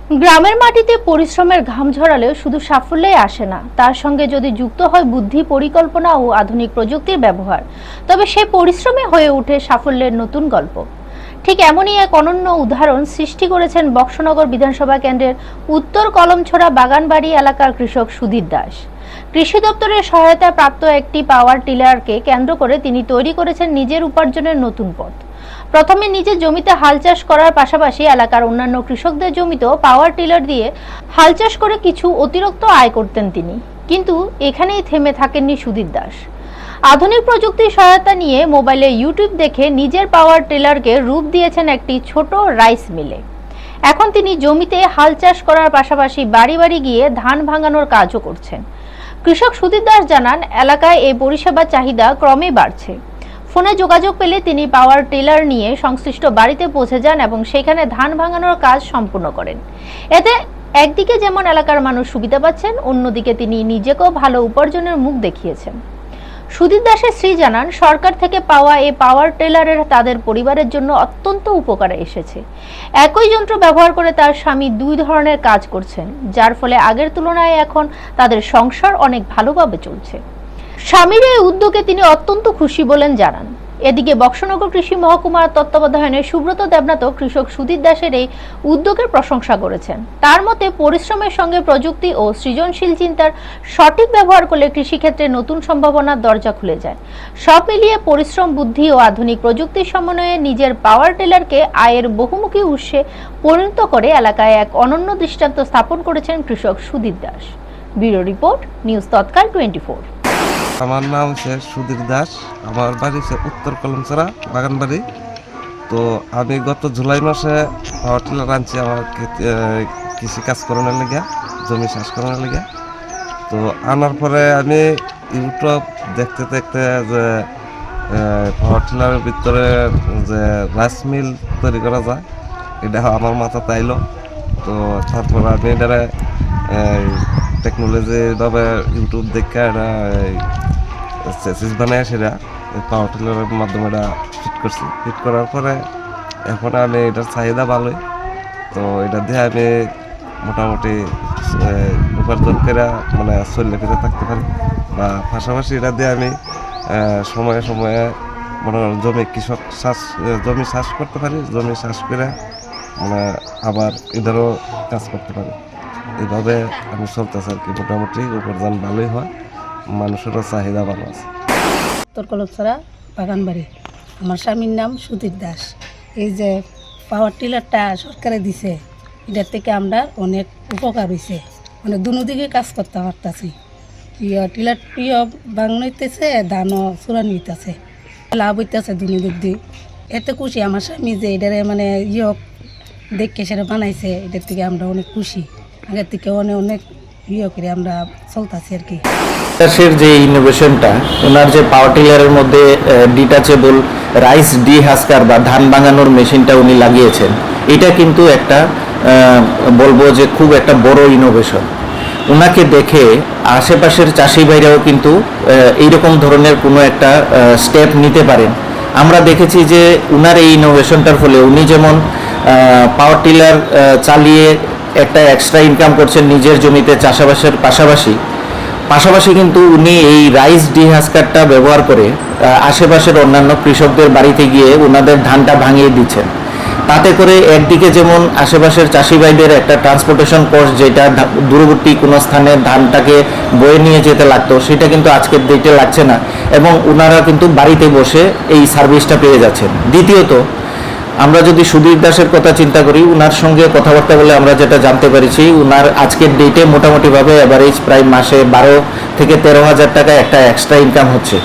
গ্রামের মাটিতে পরিশ্রমের ঘাম ঝরালেও শুধু সাফল্যই আসে না, তার সঙ্গে যদি যুক্ত হয় বুদ্ধি, পরিকল্পনা ও আধুনিক প্রযুক্তির ব্যবহার, তবে সেই পরিশ্রমে হয়ে ওঠে সাফল্যের নতুন গল্প। ঠিক এমনই এক অনন্য উদাহরণ সৃষ্টি করেছেন বক্সনগর বিধানসভা কেন্দ্রের উত্তর কলমছড়া বাগানবাড়ি এলাকার কৃষক সুধীর দাস। কৃষি দপ্তরের সহায়তায় প্রাপ্ত একটি পাওয়ার টিলারকে কেন্দ্র করে তিনি তৈরি করেছেন নিজের উপার্জনের নতুন পথ। প্রথমে নিজের জমিতে হাল চাষ করার পাশাপাশি এলাকার অন্যান্য কৃষকদের জমিতেও পাওয়ার টিলার দিয়ে হাল চাষ করে কিছু অতিরিক্ত আয় করতেন তিনি। কিন্তু এখানেই থেমে থাকেননি সুধীর দাস। আধুনিক প্রযুক্তির সহায়তা নিয়ে মোবাইলে ইউটিউব দেখে নিজের পাওয়ার টিলারকে রূপ দিয়েছেন একটি ছোট রাইস মিলে। এখন তিনি জমিতে হাল চাষ করার পাশাপাশি বাড়ি বাড়ি গিয়ে ধান ভাঙানোর কাজও করছেন। কৃষক সুধীর দাস জানান, এলাকায় এই পরিষেবার চাহিদা ক্রমেই বাড়ছে। ফোনে যোগাযোগ পেলে তিনি পাওয়ার টিলার নিয়ে সংশ্লিষ্ট বাড়িতে পৌঁছে যান এবং সেখানে ধান ভাঙানোর কাজ সম্পূর্ণ করেন। এতে একদিকে যেমন এলাকার মানুষ সুবিধা পাচ্ছেন, অন্যদিকে তিনি নিজেকেও ভালো উপার্জনের মুখ দেখিয়েছেন। সুধীর দাসের স্ত্রী জানান, সরকার থেকে পাওয়া এই পাওয়ার টিলারের তাদের পরিবারের জন্য অত্যন্ত উপকারে এসেছে। একই যন্ত্র ব্যবহার করে তার স্বামী দুই ধরনের কাজ করছেন, যার ফলে আগের তুলনায় এখন তাদের সংসার অনেক ভালোভাবে চলছে। স্বামীর এই উদ্যোগে তিনি অত্যন্ত খুশি বলেন জানান। এদিকে বক্সনগর কৃষি মহকুমার তত্ত্বাবধানে সুব্রত দেবনাথ কৃষক সুধীর দাসের এই উদ্যোগের প্রশংসা করেছেন। তার মতে, পরিশ্রমের সঙ্গে প্রযুক্তি ও সৃজনশীল চিন্তার সঠিক ব্যবহার করলে কৃষিক্ষেত্রে নতুন সম্ভাবনার দরজা খুলে যায়। সব মিলিয়ে পরিশ্রম, বুদ্ধি ও আধুনিক প্রযুক্তির সমন্বয়ে নিজের পাওয়ার টিলারকে আয়ের বহুমুখী উৎসে পরিণত করে এলাকায় এক অনন্য দৃষ্টান্ত স্থাপন করেছেন কৃষক Sudhir Das. Bureau report, news Tatkal 24। আমার নাম হচ্ছে সুধীর দাস। আমার বাড়ি হচ্ছে উত্তর কলমছড়া বাগানবাড়ি। তো আমি গত জুলাই মাসে পাওয়ার টিলার আনছি আমার কৃষি কাজ করানোর লেগে, জমি চাষ করানোর লেগে। তো আনার পরে আমি ইউটিউব দেখতে দেখতে যে পাওয়ার টিলারের ভিতরে যে রাইস মিল তৈরি করা যায়, এটা আমার মাথাতে আইলো। তো তারপর আমি এটারে টেকনোলজিভাবে ইউটিউব দেখে এটা চেসিস বানায় সেটা পাওয়ার টিলারের মাধ্যমে এটা ফিট করছি। ফিট করার পরে এখন আমি এটার চাহিদা ভালোই। তো এটা দিয়ে আমি মোটামুটি উপার্জন করে মানে চললে ফিরে থাকতে পারি, বা পাশাপাশি এটা দিয়ে আমি সময়ে সময়ে মনে জমি জমি চাষ করতে পারি। জমি চাষ করে মানে আবার এদেরও কাজ করতে পারি। এইভাবে আমি চলতেছি আর কি। মোটামুটি উপার্জন ভালোই হয়, মানুষেরও চাহিদা ভালো আছে। উত্তর কলমছড়া বাগানবাড়ি। আমার স্বামীর নাম সুধীর দাস। এই যে পাওয়ার টিলারটা সরকারে দিছে, এটার থেকে আমরা অনেক উপকার হয়েছে, মানে দুদিকে কাজ করতে পারতেছি। টিলার বাংলাইতেছে, ধানও চূড়ানি হইতেছে, লাভ হইতেছে দুদিক দিয়ে। এতে খুশি আমার স্বামী যে এটারে মানে দেখে সেটা বানাইছে, এটার থেকে আমরা অনেক খুশি। আগের থেকে অনেক করে আমরা চলতেছি আর কি। দাসের যে ইনোভেশনটা, ওনার যে পাওয়ার টিলারের মধ্যে ডিটাচেবল রাইস ডিহাস্কার বা ধান ভাঙানোর মেশিনটা উনি লাগিয়েছেন, এটা কিন্তু একটা বলবো যে খুব একটা বড় ইনোভেশন। ওনাকে দেখে আশেপাশের চাষি ভাইরাও কিন্তু এইরকম ধরনের কোনো একটা স্টেপ নিতে পারেন। আমরা দেখেছি যে উনার এই ইনোভেশনটার ফলে উনি যেমন পাওয়ার টিলার চালিয়ে একটা এক্সট্রা ইনকাম করছেন নিজের জমিতে চাষাবাসের পাশাপাশি কিন্তু উনি এই রাইস ডিহাস্কারটা ব্যবহার করে আশেপাশের অন্যান্য কৃষকদের বাড়িতে গিয়ে ওনাদের ধানটা ভাঙিয়ে দিচ্ছেন। তাতে করে একদিকে যেমন আশেপাশের চাষি ভাইদের একটা ট্রান্সপোর্টেশন কস্ট, যেটা দূরবর্তী কোনো স্থানে ধানটাকে বয়ে নিয়ে যেতে লাগতো, সেটা কিন্তু আজকের ডেটে লাগছে না, এবং ওনারা কিন্তু বাড়িতে বসে এই সার্ভিসটা পেয়ে যাচ্ছেন। দ্বিতীয়ত, আমরা যদি সুধীর দাসের কথা চিন্তা করি, উনার সঙ্গে কথাবার্তা বলে আমরা যেটা জানতে পেরেছি, উনার আজকের ডেটে মোটামুটিভাবে অ্যাভারেজ প্রায় মাসে 12 থেকে 13 হাজার টাকা একটা এক্সট্রা ইনকাম হচ্ছে।